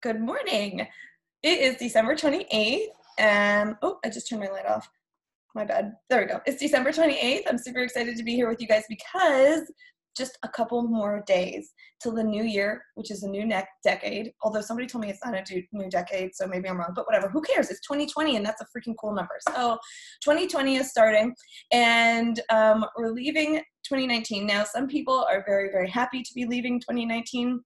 Good morning. It is December 28th, and I just turned my light off. My bad. There we go. It's December 28th. I'm super excited to be here with you guys because just a couple more days till the new year, which is a new decade. Although somebody told me it's not a new decade, so maybe I'm wrong, but whatever. Who cares? It's 2020, and that's a freaking cool number. So 2020 is starting, and we're leaving 2019. Now, some people are very, very happy to be leaving 2019.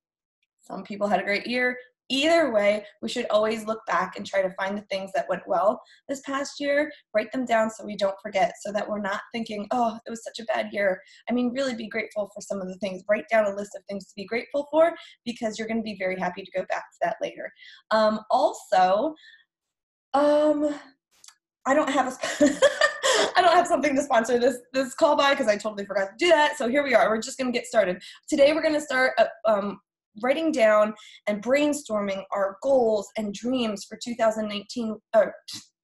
Some people had a great year. Either way, we should always look back and try to find the things that went well this past year, write them down so we don't forget, so that we're not thinking, oh, it was such a bad year. I mean, really be grateful for some of the things. Write down a list of things to be grateful for, because you're going to be very happy to go back to that later. I don't have I don't have something to sponsor this call by, because I totally forgot to do that. So here we are. We're just going to get started. Today we're going to start writing down and brainstorming our goals and dreams for 2019 or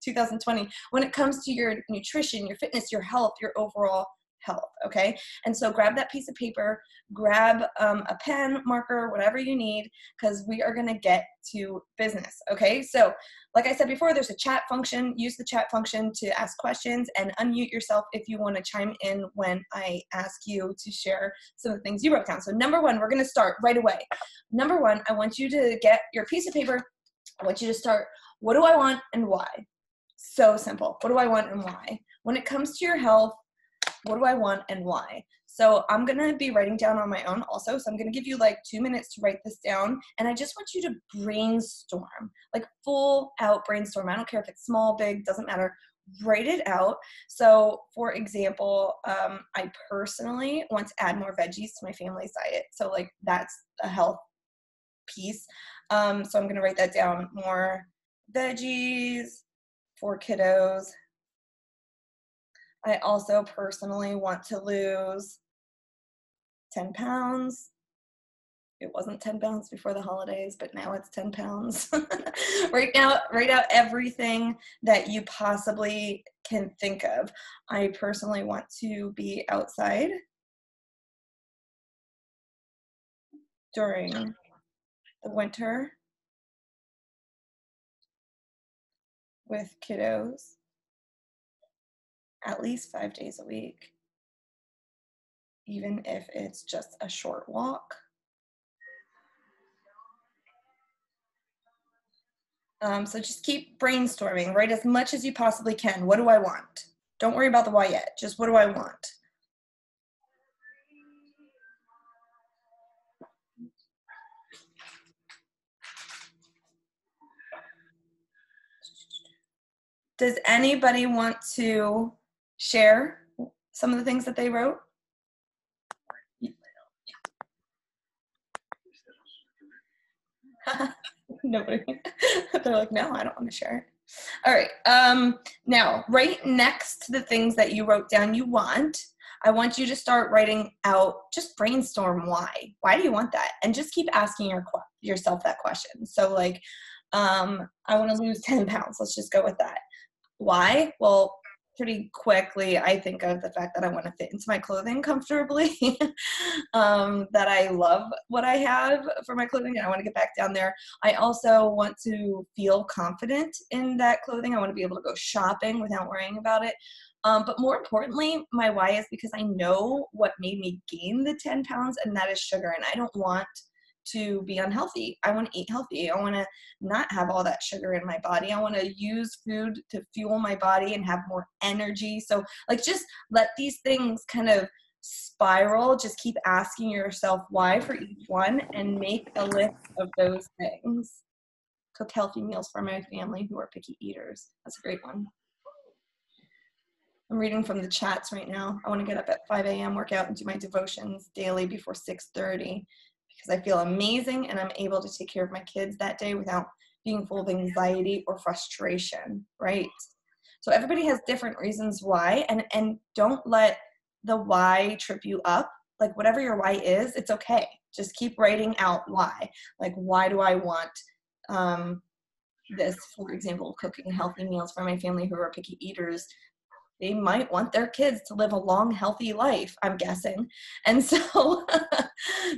2020 when it comes to your nutrition, your fitness, your health, your overall health. Okay. And so grab that piece of paper, grab a pen, marker, whatever you need, because we are going to get to business. Okay. So like I said before, there's a chat function. Use the chat function to ask questions and unmute yourself if you want to chime in when I ask you to share some of the things you wrote down. So number one, we're going to start right away. Number one, I want you to get your piece of paper. I want you to start, what do I want and why? So simple. What do I want and why? When it comes to your health, what do I want and why? So I'm going to be writing down on my own also. So I'm going to give you like 2 minutes to write this down. And I just want you to brainstorm, like full out brainstorm. I don't care if it's small, big, doesn't matter. Write it out. So for example, I personally want to add more veggies to my family's diet. So like that's a health piece. So I'm going to write that down. More veggies for kiddos. I also personally want to lose 10 pounds. It wasn't 10 pounds before the holidays, but now it's 10 pounds. Write out everything that you possibly can think of. I personally want to be outside during the winter with kiddos at least 5 days a week, even if it's just a short walk. So just keep brainstorming, write as much as you possibly can. What do I want? Don't worry about the why yet, just what do I want? Does anybody want to share some of the things that they wrote? Nobody. They're like, no, I don't want to share it. All right. Now, right next to the things that you wrote down you want, I want you to start writing out, just brainstorm why. Why do you want that? And just keep asking yourself that question. So like, I want to lose 10 pounds. Let's just go with that. Why? Well, pretty quickly, I think of the fact that I want to fit into my clothing comfortably, that I love what I have for my clothing and I want to get back down there. I also want to feel confident in that clothing. I want to be able to go shopping without worrying about it. But more importantly, my why is because I know what made me gain the 10 pounds, and that is sugar. And I don't want to be unhealthy. I want to eat healthy. I want to not have all that sugar in my body. I want to use food to fuel my body and have more energy. So like just let these things kind of spiral. Just keep asking yourself why for each one and make a list of those things. Cook healthy meals for my family who are picky eaters. That's a great one. I'm reading from the chats right now. I want to get up at 5 a.m., work out, and do my devotions daily before 6:30. Because I feel amazing and I'm able to take care of my kids that day without being full of anxiety or frustration, right? So everybody has different reasons why, and don't let the why trip you up. Like whatever your why is, it's okay. Just keep writing out why. Like, why do I want this, for example, cooking healthy meals for my family who are picky eaters? they might want their kids to live a long, healthy life, I'm guessing. And so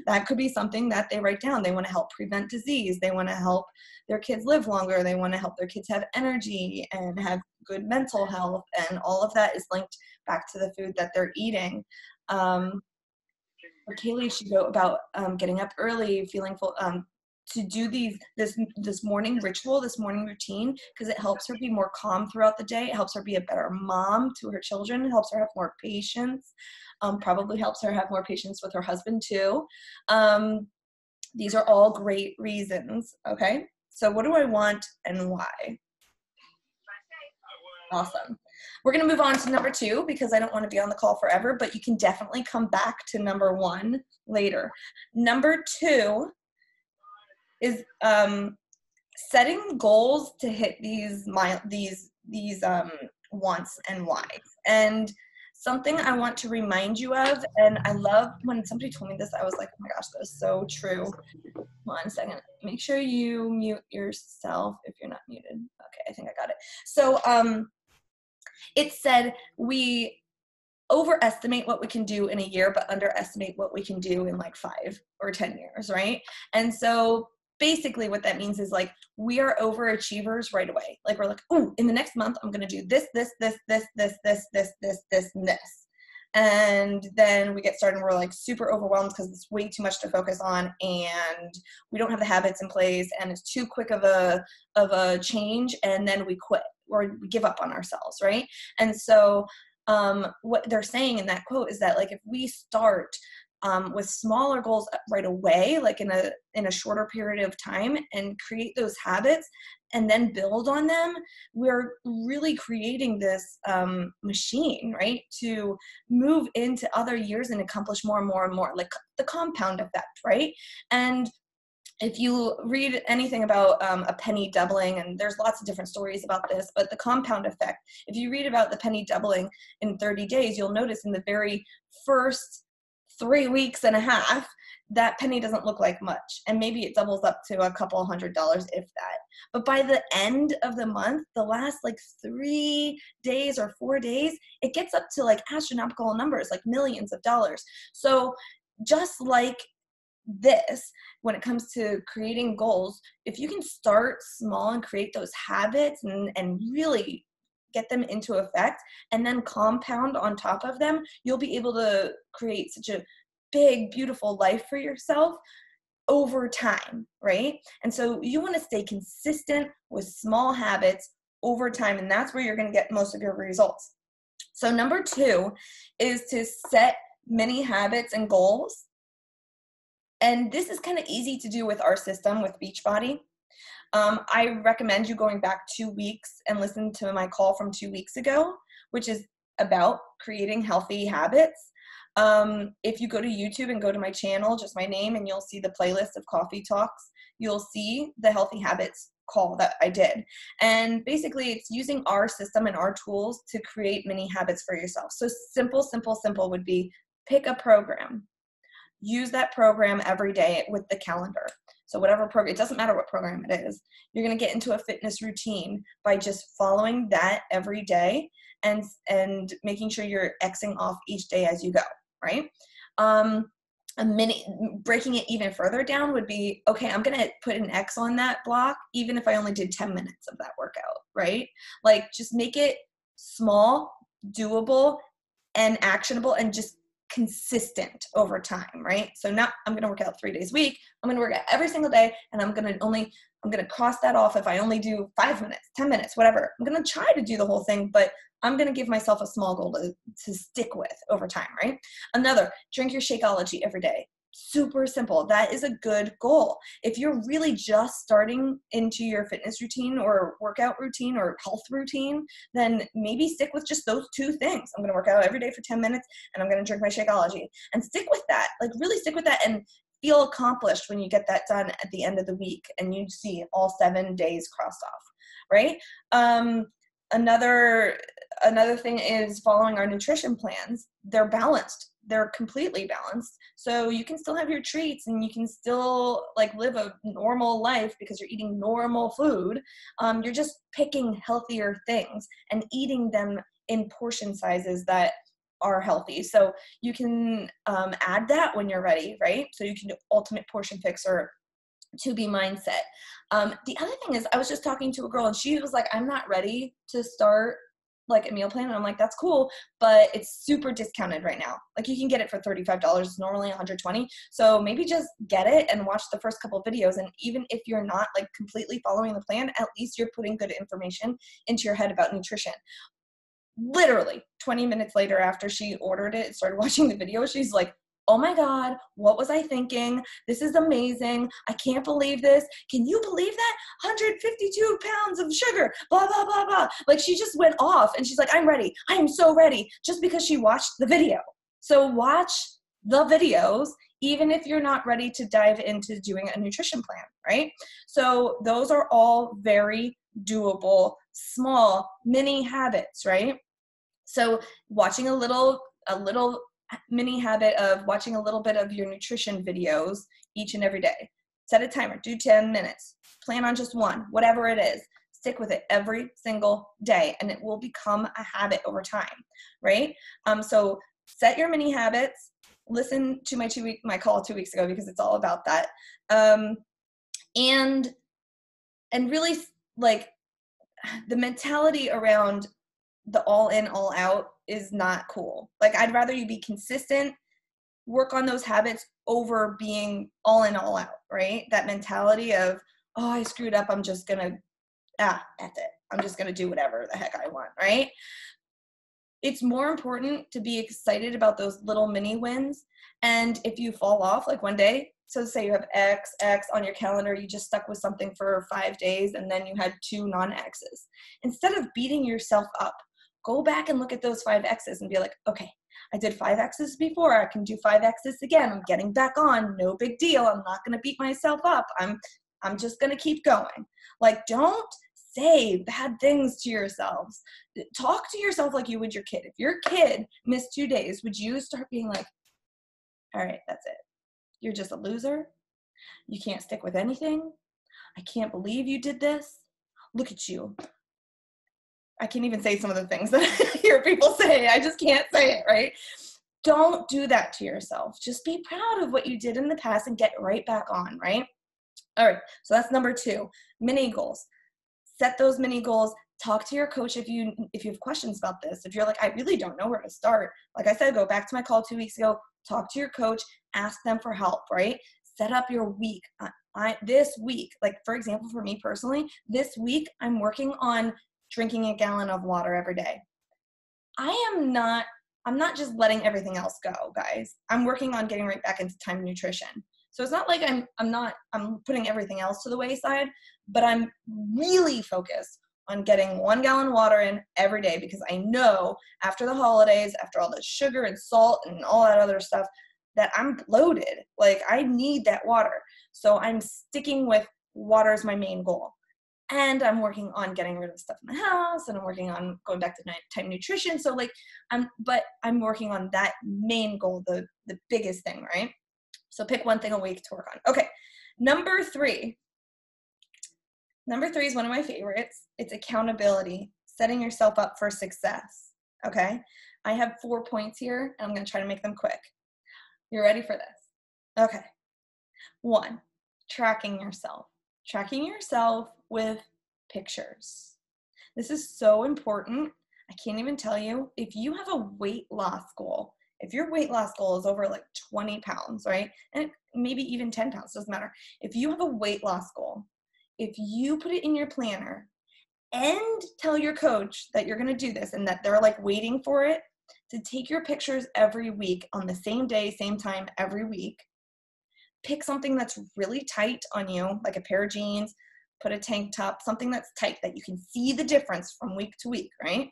that could be something that they write down. They want to help prevent disease. They want to help their kids live longer. They want to help their kids have energy and have good mental health. And all of that is linked back to the food that they're eating. For Kaylee, she wrote about getting up early, feeling full, to do this morning ritual, this morning routine, because it helps her be more calm throughout the day. It helps her be a better mom to her children. It helps her have more patience. Probably helps her have more patience with her husband too. These are all great reasons. Okay, so what do I want and why? Awesome. We're going to move on to number 2 because I don't want to be on the call forever, but you can definitely come back to number 1 later. Number 2 is setting goals to hit these wants and whys. And something I want to remind you of, and I love when somebody told me this, I was like, oh my gosh, that is so true. One second. Make sure you mute yourself if you're not muted. Okay, I think I got it. So it said we overestimate what we can do in a year, but underestimate what we can do in like 5 or 10 years, right? And so basically what that means is like we are overachievers right away. Like we're like, oh, in the next month, I'm going to do this, this, this, this, this, this, this, this, this, and this. And then we get started and we're like super overwhelmed because it's way too much to focus on and we don't have the habits in place and it's too quick of a change, and then we quit or we give up on ourselves, right? And so what they're saying in that quote is that like if we start with smaller goals right away, like in a shorter period of time, and create those habits and then build on them, we're really creating this machine, right, to move into other years and accomplish more and more and more, like the compound effect, right? And if you read anything about a penny doubling, and there's lots of different stories about this, but the compound effect, if you read about the penny doubling in 30 days, you'll notice in the very first 3 weeks and a half, that penny doesn't look like much. And maybe it doubles up to a couple $100, if that. But by the end of the month, the last like 3 days or 4 days, it gets up to like astronomical numbers, like millions of dollars. So just like this, when it comes to creating goals, if you can start small and create those habits and really get them into effect and then compound on top of them, you'll be able to create such a big, beautiful life for yourself over time, right? And so you want to stay consistent with small habits over time, and that's where you're going to get most of your results. So number 2 is to set mini habits and goals. And this is kind of easy to do with our system with Beachbody. I recommend you going back 2 weeks and listen to my call from 2 weeks ago, which is about creating healthy habits. If you go to YouTube and go to my channel, just my name, and you'll see the playlist of Coffee Talks, you'll see the Healthy Habits call that I did. And basically it's using our system and our tools to create mini habits for yourself. So simple would be pick a program. Use that program every day with the calendar. So whatever program, it doesn't matter what program it is, you're going to get into a fitness routine by just following that every day and making sure you're Xing off each day as you go, right? Breaking it even further down would be, okay, I'm going to put an X on that block, even if I only did 10 minutes of that workout, right? Like just make it small, doable, and actionable, and just consistent over time, right? So not I'm going to work out 3 days a week. I'm going to work out every single day, and I'm going to cross that off if I only do 5 minutes, 10 minutes, whatever. I'm going to try to do the whole thing, but I'm going to give myself a small goal to stick with over time, right? Another, drink your Shakeology every day. Super simple. That is a good goal. If you're really just starting into your fitness routine or workout routine or health routine, then maybe stick with just those 2 things. I'm going to work out every day for 10 minutes and I'm going to drink my Shakeology, and stick with that. Like really stick with that and feel accomplished when you get that done at the end of the week and you see all 7 days crossed off, right? Another thing is following our nutrition plans. They're balanced. They're completely balanced. So you can still have your treats and you can still like live a normal life because you're eating normal food. You're just picking healthier things and eating them in portion sizes that are healthy. So you can add that when you're ready, right? So you can do ultimate portion fixer, to be mindset. The other thing is, I was just talking to a girl and she was like, I'm not ready to start like a meal plan. And I'm like, that's cool, but it's super discounted right now. Like you can get it for $35. It's normally $120. So maybe just get it and watch the first couple of videos. And even if you're not like completely following the plan, at least you're putting good information into your head about nutrition. Literally 20 minutes later, after she ordered it and started watching the video, she's like, oh my God, what was I thinking? This is amazing. I can't believe this. Can you believe that? 152 pounds of sugar, blah, blah, blah, blah. Like she just went off and she's like, I'm ready. I am so ready, just because she watched the video. So watch the videos, even if you're not ready to dive into doing a nutrition plan, right? So those are all very doable, small, mini habits, right? So watching a little mini habit of watching a little bit of your nutrition videos each and every day. Set a timer, do 10 minutes, plan on just one, whatever it is. Stick with it every single day and it will become a habit over time, right? So set your mini habits. Listen to my call 2 weeks ago because it's all about that. And really like the mentality around the all in, all out is not cool. Like I'd rather you be consistent, work on those habits over being all in, all out, right? That mentality of, oh, I screwed up. I'm just going to, that's it. I'm just going to do whatever the heck I want, right? It's more important to be excited about those little mini wins. And if you fall off like one day, so say you have X on your calendar, you just stuck with something for 5 days and then you had 2 non-X's. Instead of beating yourself up, go back and look at those 5 X's and be like, okay, I did 5 X's before. I can do 5 X's again. I'm getting back on. No big deal. I'm not going to beat myself up. I'm just going to keep going. Like, don't say bad things to yourselves. Talk to yourself like you would your kid. If your kid missed 2 days, would you start being like, all right, that's it. You're just a loser. You can't stick with anything. I can't believe you did this. Look at you. I can't even say some of the things that I hear people say. I just can't say it, right? Don't do that to yourself. Just be proud of what you did in the past and get right back on, right? All right, so that's number 2, mini goals. Set those mini goals. Talk to your coach if you have questions about this. If you're like, I really don't know where to start. Like I said, go back to my call 2 weeks ago. Talk to your coach. Ask them for help, right? Set up your week. This week, like for example, for me personally, this week I'm working on drinking a gallon of water every day. I'm not just letting everything else go, guys. I'm working on getting right back into time nutrition. So it's not like I'm putting everything else to the wayside, but I'm really focused on getting 1 gallon of water in every day because I know after the holidays, after all the sugar and salt and all that other stuff, that I'm bloated. Like I need that water. So I'm sticking with water as my main goal. And I'm working on getting rid of stuff in the house and I'm working on going back to nighttime nutrition. So like but I'm working on that main goal, the biggest thing, right? So pick one thing a week to work on. Okay. Number 3 is one of my favorites. It's accountability, setting yourself up for success. Okay. I have 4 points here and I'm going to try to make them quick. You ready for this? Okay. 1, tracking yourself. Tracking yourself with pictures. This is so important. I can't even tell you. If you have a weight loss goal, if your weight loss goal is over like 20 pounds, right? And maybe even 10 pounds, doesn't matter. If you have a weight loss goal, if you put it in your planner and tell your coach that you're going to do this and that they're like waiting for it, to take your pictures every week on the same day, same time every week. Pick something that's really tight on you, like a pair of jeans, put a tank top, something that's tight that you can see the difference from week to week, right?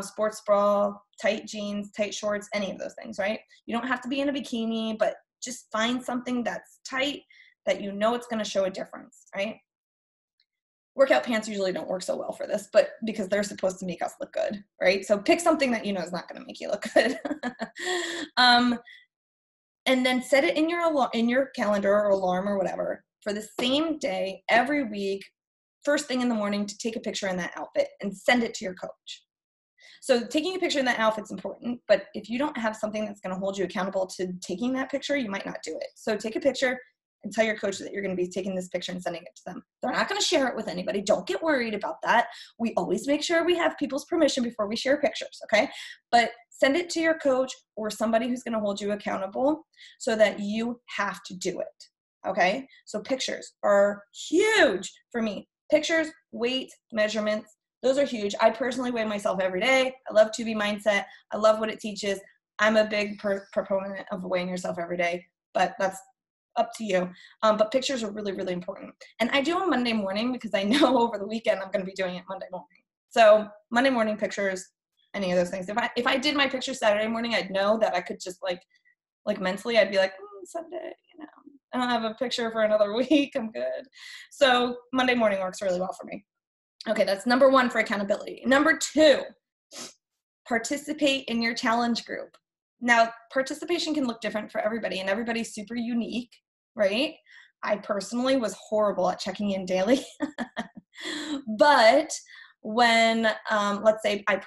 Sports bra, tight jeans, tight shorts, any of those things, right? You don't have to be in a bikini, but just find something that's tight that you know it's going to show a difference, right? Workout pants usually don't work so well for this, but because they're supposed to make us look good, right? So pick something that you know is not going to make you look good. And then set it in your calendar or alarm or whatever for the same day every week, first thing in the morning, to take a picture in that outfit and send it to your coach. So taking a picture in that outfit's important, but if you don't have something that's going to hold you accountable to taking that picture, you might not do it. So take a picture and tell your coach that you're going to be taking this picture and sending it to them. They're not going to share it with anybody. Don't get worried about that. We always make sure we have people's permission before we share pictures, okay? But send it to your coach or somebody who's going to hold you accountable so that you have to do it, okay? So pictures are huge for me. Pictures, weight, measurements, those are huge. I personally weigh myself every day. I love 2B Mindset. I love what it teaches. I'm a big proponent of weighing yourself every day, but that's up to you. But pictures are really, really important. And I do on Monday morning because I know over the weekend I'm going to be doing it Monday morning. So Monday morning pictures, any of those things. If I did my pictures Saturday morning, I'd know that I could just like mentally, I'd be like, Sunday, I don't have a picture for another week. I'm good. So Monday morning works really well for me. Okay, that's number 1 for accountability. Number 2, participate in your challenge group. Now, participation can look different for everybody, and everybody's super unique, right? I personally was horrible at checking in daily. But when, let's say I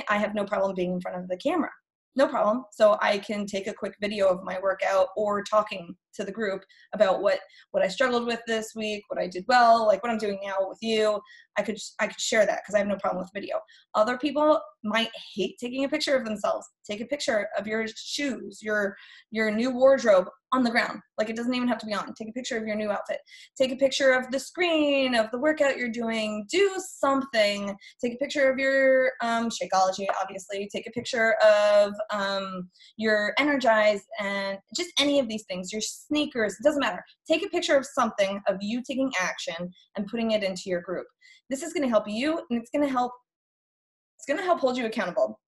have no problem being in front of the camera. No problem. So I can take a quick video of my workout or talking to the group about what I struggled with this week, what I did well, like what I'm doing now with you. I could share that because I have no problem with video. Other people might hate taking a picture of themselves. Take a picture of your shoes, your new wardrobe on the ground. Like it doesn't even have to be on. Take a picture of your new outfit. Take a picture of the screen of the workout you're doing. Do something. Take a picture of your Shakeology, obviously. Take a picture of your Energize and just any of these things. Your sneakers. It doesn't matter. Take a picture of something of you taking action and putting it into your group. This is going to help you, and it's going to help hold you accountable.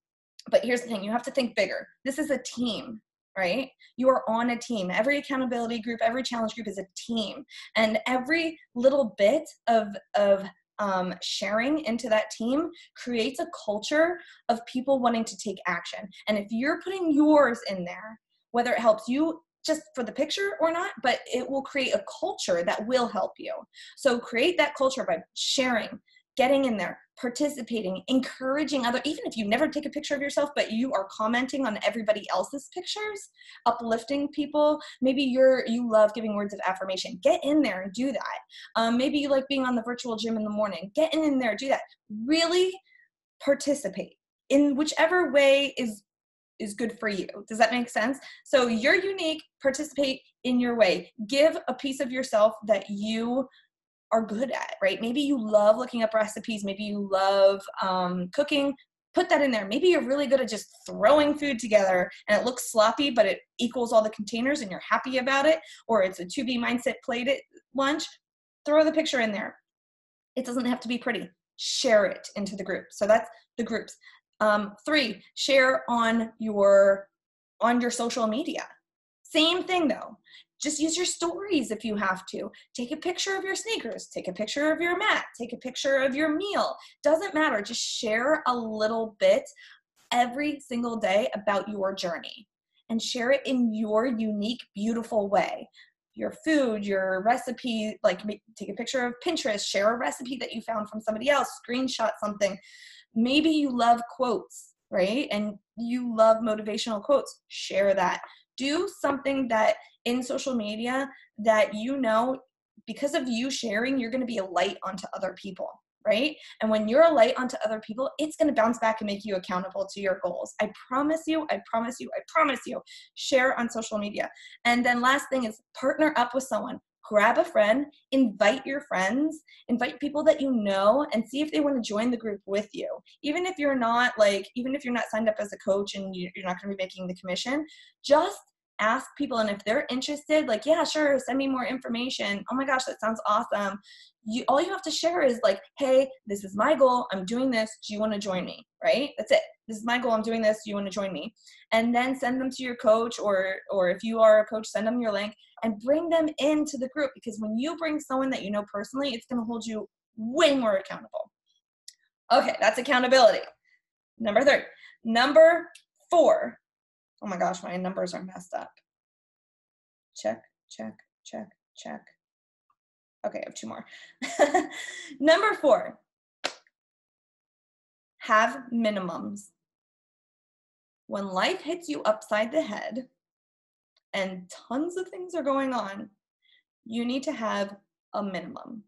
But here's the thing, you have to think bigger. This is a team, right? You are on a team. Every accountability group, every challenge group is a team. And every little bit of sharing into that team creates a culture of people wanting to take action. And if you're putting yours in there, whether it helps you just for the picture or not, but it will create a culture that will help you. So create that culture by sharing, getting in there, participating, encouraging other, even if you never take a picture of yourself, but you are commenting on everybody else's pictures, uplifting people. Maybe you love giving words of affirmation. Get in there and do that. Maybe you like being on the virtual gym in the morning. Get in there, do that. Really participate in whichever way is good for you. Does that make sense? So you're unique, participate in your way. Give a piece of yourself that you are good at, right? Maybe you love looking up recipes. Maybe you love cooking. Put that in there. Maybe you're really good at just throwing food together and it looks sloppy, but it equals all the containers and you're happy about it. Or it's a 2B Mindset plated lunch. Throw the picture in there. It doesn't have to be pretty. Share it into the group. So that's the groups. 3, share on your social media. Same thing though. Just use your stories if you have to. Take a picture of your sneakers. Take a picture of your mat. Take a picture of your meal. Doesn't matter. Just share a little bit every single day about your journey and share it in your unique, beautiful way. Your food, your recipe, like take a picture of Pinterest, share a recipe that you found from somebody else, screenshot something. Maybe you love quotes, right? And you love motivational quotes. Share that. Do something that in social media that because of you sharing, you're going to be a light onto other people, right? And when you're a light onto other people, it's going to bounce back and make you accountable to your goals. I promise you, I promise you, I promise you. Share on social media. And then last thing is partner up with someone. Grab a friend, invite your friends, invite people that you know, and see if they want to join the group with you. Even if you're not signed up as a coach and you're not going to be making the commission, just ask people. And if they're interested, like, yeah, sure, send me more information. Oh my gosh, that sounds awesome. All you have to share is like, hey, this is my goal. I'm doing this. Do you want to join me? Right? That's it. This is my goal. I'm doing this. Do you want to join me? And then send them to your coach, or if you are a coach, send them your link and bring them into the group, because when you bring someone that you know personally, it's going to hold you way more accountable. Okay, that's accountability. Number 3. Number 4. Oh my gosh, my numbers are messed up. Check, check, check, check. Okay, I have 2 more. Number 4. Have minimums. When life hits you upside the head and tons of things are going on, you need to have a minimum,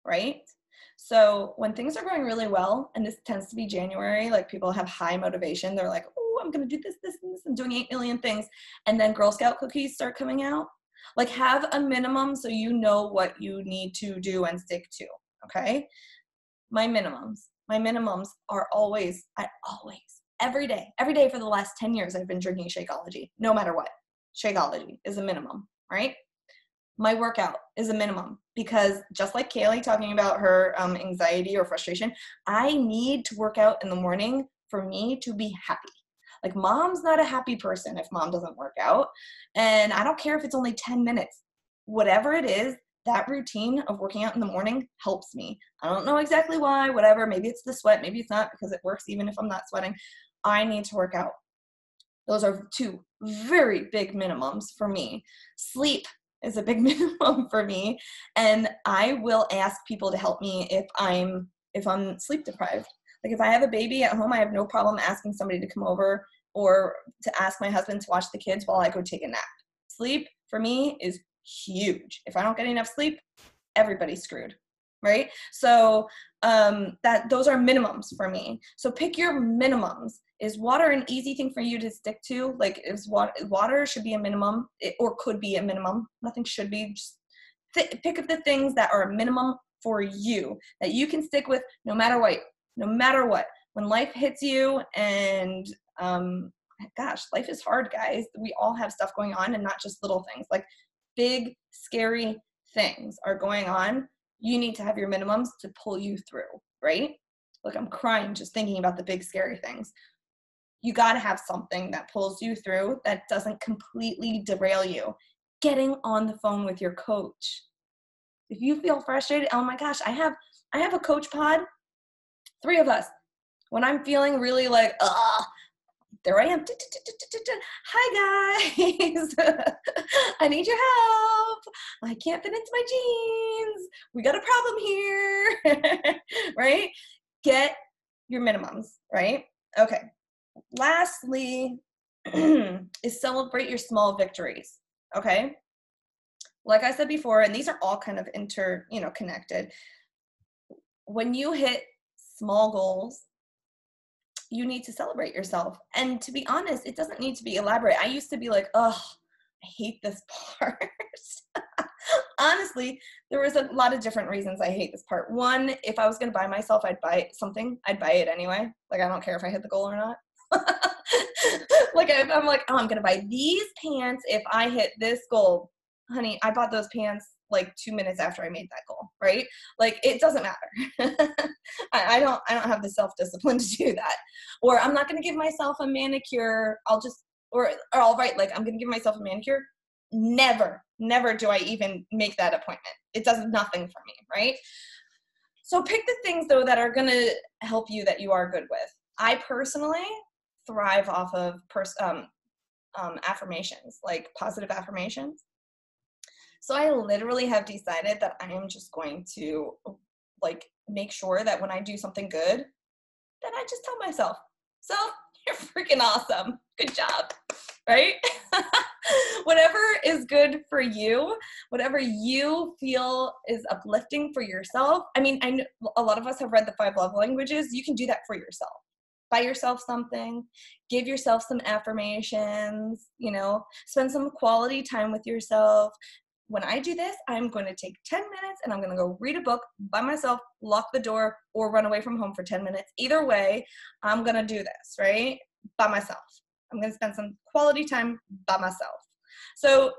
right? So when things are going really well, and this tends to be January, like people have high motivation, they're like, oh, I'm gonna do this, this, and this, and doing 8 million things. And then Girl Scout cookies start coming out. Like have a minimum so you know what you need to do and stick to, okay? My minimums are always, every day for the last 10 years, I've been drinking Shakeology, no matter what. Shakeology is a minimum, right? My workout is a minimum because just like Kaylee talking about her anxiety or frustration, I need to work out in the morning for me to be happy. Like mom's not a happy person if mom doesn't work out. And I don't care if it's only 10 minutes. Whatever it is, that routine of working out in the morning helps me. I don't know exactly why, whatever. Maybe it's the sweat, maybe it's not because it works even if I'm not sweating. I need to work out. Those are 2 very big minimums for me. Sleep is a big minimum for me. And I will ask people to help me if I'm sleep deprived. Like if I have a baby at home, I have no problem asking somebody to come over or to ask my husband to watch the kids while I go take a nap. Sleep for me is huge. If I don't get enough sleep, everybody's screwed, right? So those are minimums for me. So pick your minimums. Is water an easy thing for you to stick to? Like is water should be a minimum or could be a minimum. Nothing should be. Just pick up the things that are a minimum for you that you can stick with no matter what. No matter what. When life hits you and gosh, life is hard, guys. We all have stuff going on and not just little things. Like big, scary things are going on. You need to have your minimums to pull you through, right? Look, I'm crying just thinking about the big, scary things. You got to have something that pulls you through that doesn't completely derail you. Getting on the phone with your coach. If you feel frustrated, oh my gosh, I have a coach pod, 3 of us. When I'm feeling really like, there I am. Hi guys, I need your help. I can't fit into my jeans. We got a problem here, right? Get your minimums, right? Okay. Lastly, is celebrate your small victories, okay? Like I said before, and these are all kind of connected. When you hit small goals, you need to celebrate yourself. And to be honest, it doesn't need to be elaborate. I used to be like, oh, I hate this part. Honestly, there was a lot of different reasons I hate this part. One, if I was going to buy myself, I'd buy something. I'd buy it anyway. Like, I don't care if I hit the goal or not. Like, if I'm like, oh, I'm going to buy these pants if I hit this goal. Honey, I bought those pants like 2 minutes after I made that goal, right? Like, it doesn't matter. I don't have the self-discipline to do that. Or I'm not going to give myself a manicure. Or I'll write, like, I'm going to give myself a manicure. Never do I even make that appointment. It does nothing for me, right? So pick the things, though, that are going to help you that you are good with. I personally thrive off of affirmations, like positive affirmations. So I literally have decided that I am just going to like make sure that when I do something good, then I just tell myself, so you're freaking awesome. Good job, right? Whatever is good for you, whatever you feel is uplifting for yourself. I mean, I know a lot of us have read the 5 love languages. You can do that for yourself. Buy yourself something, give yourself some affirmations, spend some quality time with yourself. When I do this, I'm going to take 10 minutes and I'm going to go read a book by myself, lock the door, or run away from home for 10 minutes. Either way, I'm going to do this, right? By myself. I'm going to spend some quality time by myself. So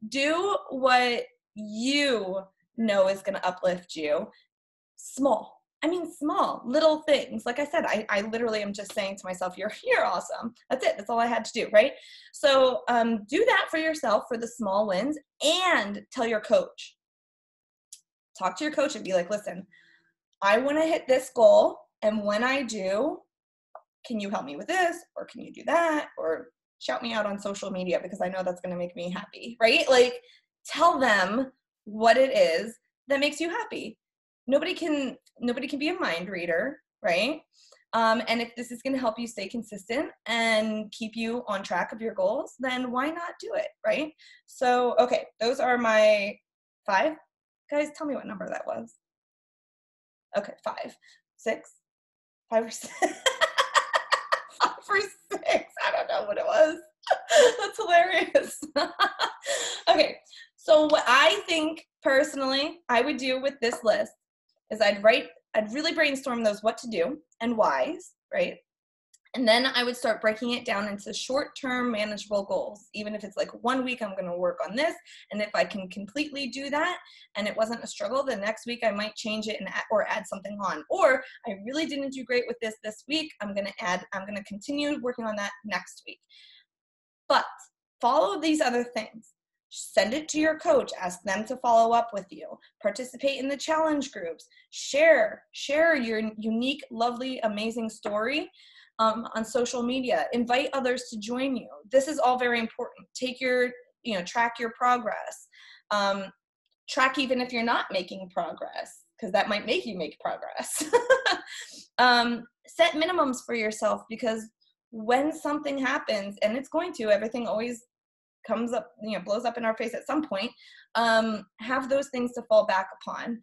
do what you know is going to uplift you. Small, little things. Like I said, I literally am just saying to myself, you're awesome. That's it. That's all I had to do, right? So do that for yourself for the small wins and tell your coach. Talk to your coach and be like, listen, I want to hit this goal. And when I do, can you help me with this? Or can you do that? Or shout me out on social media because I know that's going to make me happy, right? Like tell them what it is that makes you happy. Nobody can be a mind reader, right? And if this is going to help you stay consistent and keep you on track of your goals, then why not do it, right? So, okay, those are my 5. Guys, tell me what number that was. Okay, 5, 6, 5 or 6. 5 or 6. I don't know what it was. That's hilarious. Okay, so what I think personally I would do with this list is I'd really brainstorm those what to do and whys, right? And then I would start breaking it down into short-term manageable goals. Even if it's like 1 week, I'm going to work on this. And if I can completely do that and it wasn't a struggle, the next week I might change it or add something on. Or I really didn't do great with this week. I'm going to continue working on that next week. But follow these other things. Send it to your coach, ask them to follow up with you, participate in the challenge groups, share your unique, lovely, amazing story on social media, invite others to join you. This is all very important. Track your progress. Track even if you're not making progress, because that might make you make progress. Set minimums for yourself, because when something happens, and it's going to, everything always comes up, blows up in our face at some point, have those things to fall back upon.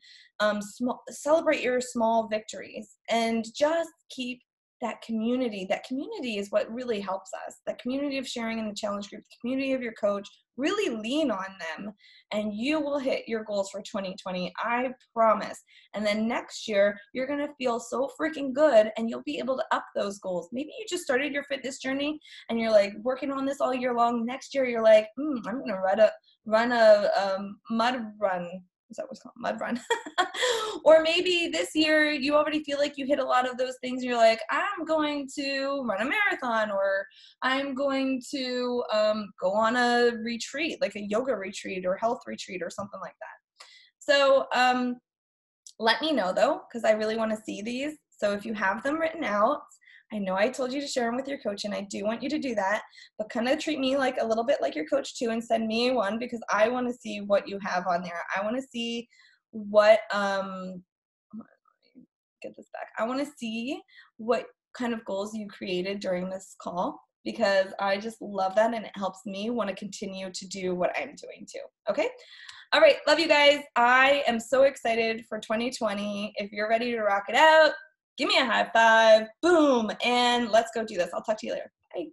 Celebrate your small victories, and just keep that community. That community is what really helps us. That community of sharing in the challenge group, the community of your coach, really lean on them, and you will hit your goals for 2020. I promise. And then next year, you're going to feel so freaking good, and you'll be able to up those goals. Maybe you just started your fitness journey and you're like working on this all year long. Next year, you're like, I'm going to run a mud run. Is that what's called? Mud run. Or maybe this year you already feel like you hit a lot of those things. And you're like, I'm going to run a marathon, or I'm going to go on a retreat, like a yoga retreat or health retreat or something like that. So let me know though, because I really want to see these. So if you have them written out, I know I told you to share them with your coach, and I do want you to do that, but kind of treat me like a little bit like your coach too, and send me one, because I want to see what you have on there. I want to see what, get this back. I want to see what kind of goals you created during this call, because I just love that, and it helps me want to continue to do what I'm doing too. Okay. All right. Love you guys. I am so excited for 2020. If you're ready to rock it out, give me a high five, boom, and let's go do this. I'll talk to you later. Bye.